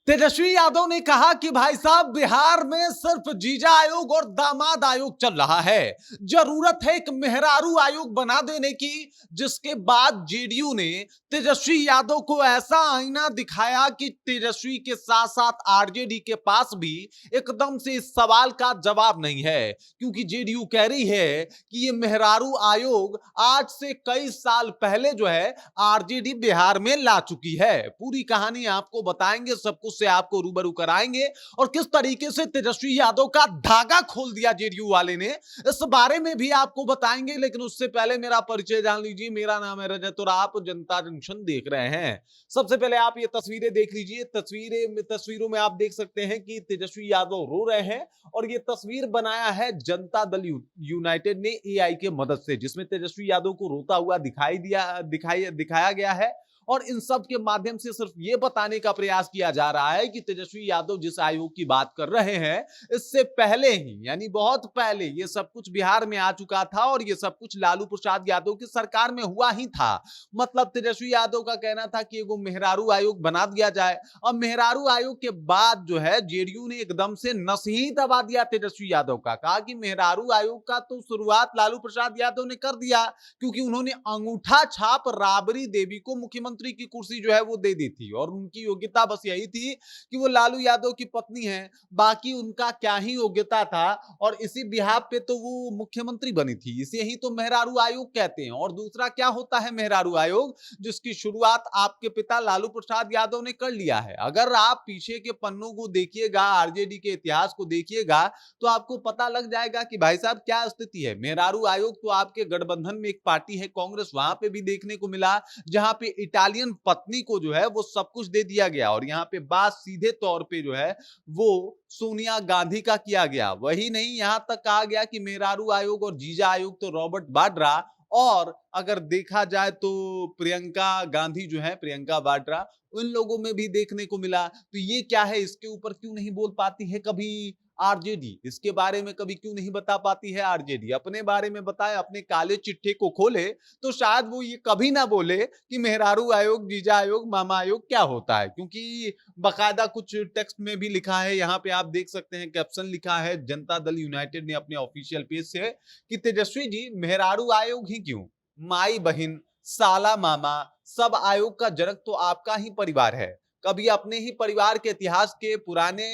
तेजस्वी यादव ने कहा कि भाई साहब बिहार में सिर्फ जीजा आयोग और दामाद आयोग चल रहा है। जरूरत है एक मेहरारू आयोग बना देने की। जिसके बाद जेडीयू ने तेजस्वी यादव को ऐसा आईना दिखाया कि तेजस्वी के साथ साथ आरजेडी के पास भी एकदम से इस सवाल का जवाब नहीं है, क्योंकि जेडीयू कह रही है कि ये मेहरारू आयोग आज से कई साल पहले जो है आरजेडी बिहार में ला चुकी है। पूरी कहानी आपको बताएंगे, सब कुछ से आपको रूबरू कराएंगे और किस तरीके से तेजस्वी यादव का धागा खोल दिया जेडीयू वाले ने, इस बारे में भी आपको बताएंगे। लेकिन उससे पहले मेरा परिचय जान लीजिए। मेरा नाम है रजत और आप जनता जंक्शन देख रहे हैं। सबसे पहले आप ये तस्वीरें देख लीजिए। तस्वीरों में आप देख सकते हैं कि तेजस्वी यादव रो रहे हैं और ये तस्वीर बनाया है जनता दल यूनाइटेड ने एआई के मदद से, जिसमें तेजस्वी यादव को रोता हुआ दिखाया गया है। और इन सब के माध्यम से सिर्फ ये बताने का प्रयास किया जा रहा है कि तेजस्वी यादव जिस आयोग की बात कर रहे हैं, इससे पहले ही यानी बहुत पहले ये सब कुछ बिहार में आ चुका था और ये सब कुछ लालू प्रसाद यादव की सरकार में हुआ ही था। मतलब तेजस्वी यादव का कहना था कि एगो मेहरारू आयोग बना दिया जाए। अब मेहरारू आयोग के बाद जो है जेडीयू ने एकदम से नस ही दबा दिया तेजस्वी यादव का। कहा कि मेहरारू आयोग का तो शुरुआत लालू प्रसाद यादव ने कर दिया, क्योंकि उन्होंने अंगूठा छाप राबड़ी देवी को मुख्यमंत्री की कुर्सी जो है वो दे दी थी और उनकी योग्यता बस यही थी कि वो लालू यादव की पत्नी है। बाकी उनका क्या ही योग्यता था और इसी बिहाफ पे तो वो मुख्यमंत्री बनी थी। इसे ही तो मेहरारू आयोग कहते हैं। और दूसरा क्या होता है मेहरारू आयोग, जिसकी शुरुआत आपके पिता लालू प्रसाद यादव ने कर लिया है। अगर आप पीछे के पन्नों को देखिएगा, आरजेडी के इतिहास को देखिएगा, तो आपको पता लग जाएगा कि भाई साहब क्या स्थिति है। मेहरारू आयोग तो आपके गठबंधन में एक पार्टी है कांग्रेस, वहां पे भी देखने को मिला, जहां पे इटालियन पत्नी को जो है वो सब कुछ दे दिया गया और यहाँ पे बात सीधे तौर पे जो है वो सोनिया गांधी का किया गया। वही नहीं, यहां तक कहा गया कि मेहरारू आयोग और जीजा आयोग तो रॉबर्ट वाड्रा और अगर देखा जाए तो प्रियंका गांधी जो है, प्रियंका वाड्रा, उन लोगों में भी देखने को मिला। तो ये क्या है, इसके ऊपर क्यों नहीं बोल पाती है कभी आरजेडी? इसके बारे में कभी क्यों नहीं बता पाती है आरजेडी? अपने बारे में बताए, अपने काले चिट्ठे को खोले तो शायद वो ये कभी ना बोले कि मेहरारू आयोग, जीजा आयोग, मामा आयोग क्या होता है, क्योंकि बकायदा कुछ टेक्स्ट में भी लिखा है। यहाँ पे आप देख सकते हैं, कैप्शन लिखा है जनता दल यूनाइटेड ने अपने ऑफिशियल पेज से कि तेजस्वी जी मेहरारू आयोग ही क्यों, माई बहन, साला मामा, सब आयोग का जनक तो आपका ही परिवार है। कभी अपने ही परिवार के इतिहास के पुराने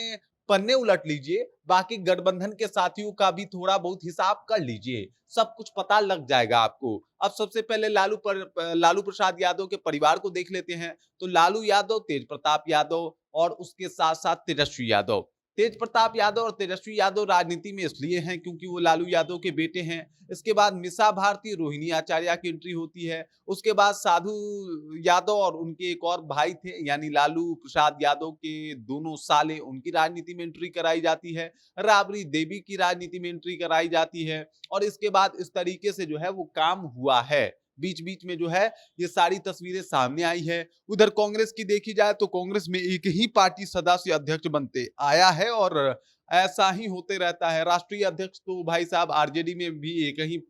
पन्ने उलट लीजिए, बाकी गठबंधन के साथियों का भी थोड़ा बहुत हिसाब कर लीजिए, सब कुछ पता लग जाएगा आपको। अब सबसे पहले लालू प्रसाद यादव के परिवार को देख लेते हैं। तो लालू यादव, तेज प्रताप यादव और उसके साथ साथ तेजस्वी यादव। तेज प्रताप यादव और तेजस्वी यादव राजनीति में इसलिए हैं क्योंकि वो लालू यादव के बेटे हैं। इसके बाद मिसा भारती, रोहिणी आचार्य की एंट्री होती है। उसके बाद साधु यादव और उनके एक और भाई थे यानी लालू प्रसाद यादव के दोनों साले, उनकी राजनीति में एंट्री कराई जाती है। राबड़ी देवी की राजनीति में एंट्री कराई जाती है और इसके बाद इस तरीके से जो है वो काम हुआ है। बीच बीच में जो है ये सारी तस्वीरें सामने आई है। उधर कांग्रेस की देखी जाए तो कांग्रेस में एक ही पार्टी सदा से अध्यक्ष बनते आया है और ऐसा ही होते रहता है। राष्ट्रीय अध्यक्ष तो भाई साहब आरजेडी में भी एक ही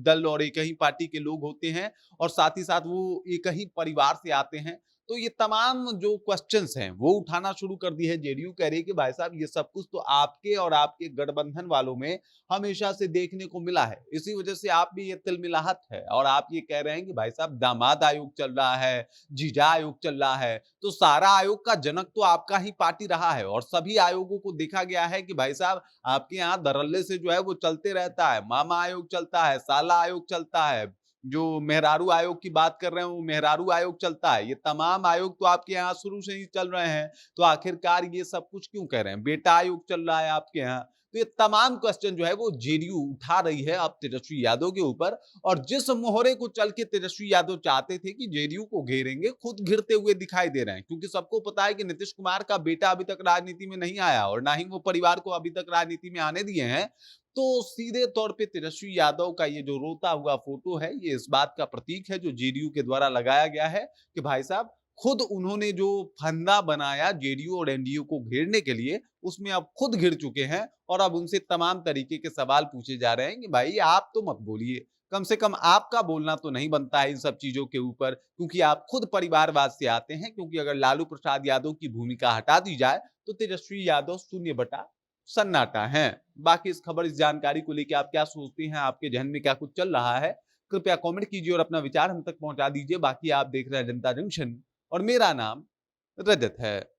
दल और एक ही पार्टी के लोग होते हैं और साथ ही साथ वो एक ही परिवार से आते हैं। तो ये तमाम जो क्वेश्चंस हैं वो उठाना शुरू कर दी है जेडीयू। कह रही है कि भाई साहब ये सब कुछ तो आपके और आपके गठबंधन वालों में हमेशा से देखने को मिला है, इसी वजह से आप भी ये तिलमिलाहट है और आप ये कह रहे हैं कि भाई साहब दामाद आयोग चल रहा है, जीजा आयोग चल रहा है। तो सारा आयोग का जनक तो आपका ही पार्टी रहा है और सभी आयोगों को देखा गया है कि भाई साहब आपके यहाँ धड़ल्ले से जो है वो चलते रहता है। मामा आयोग चलता है, साला आयोग चलता है, जो मेहरारू आयोग की बात कर रहे हैं वो मेहरारू आयोग चलता है। ये तमाम आयोग तो आपके यहाँ शुरू से ही चल रहे हैं। तो आखिरकार ये सब कुछ क्यों कह रहे हैं? बेटा आयोग चल रहा है आपके यहाँ। तो ये तमाम क्वेश्चन जो है वो जेडीयू उठा रही है अब तेजस्वी यादव के ऊपर। और जिस मोहरे को चल के तेजस्वी यादव चाहते थे कि जेडीयू को घेरेंगे, खुद घिरते हुए दिखाई दे रहे हैं, क्योंकि सबको पता है कि नीतीश कुमार का बेटा अभी तक राजनीति में नहीं आया और ना ही वो परिवार को अभी तक राजनीति में आने दिए हैं। तो सीधे तौर पे तेजस्वी यादव का ये जो रोता हुआ फोटो है, ये इस बात का प्रतीक है जो जेडीयू के द्वारा लगाया गया है कि भाई साहब खुद उन्होंने जो फंदा बनाया जेडीयू और एनडीयू को घेरने के लिए, उसमें अब खुद घिर चुके हैं और अब उनसे तमाम तरीके के सवाल पूछे जा रहे हैं कि भाई आप तो मत बोलिए, कम से कम आपका बोलना तो नहीं बनता है इन सब चीजों के ऊपर, क्योंकि आप खुद परिवारवाद से आते हैं। क्योंकि अगर लालू प्रसाद यादव की भूमिका हटा दी जाए तो तेजस्वी यादव 0/सन्नाटा है। बाकी इस खबर, इस जानकारी को लेकर आप क्या सोचते हैं, आपके जहन में क्या कुछ चल रहा है, कृपया कमेंट कीजिए और अपना विचार हम तक पहुंचा दीजिए। बाकी आप देख रहे हैं जनता जंक्शन और मेरा नाम रजत है।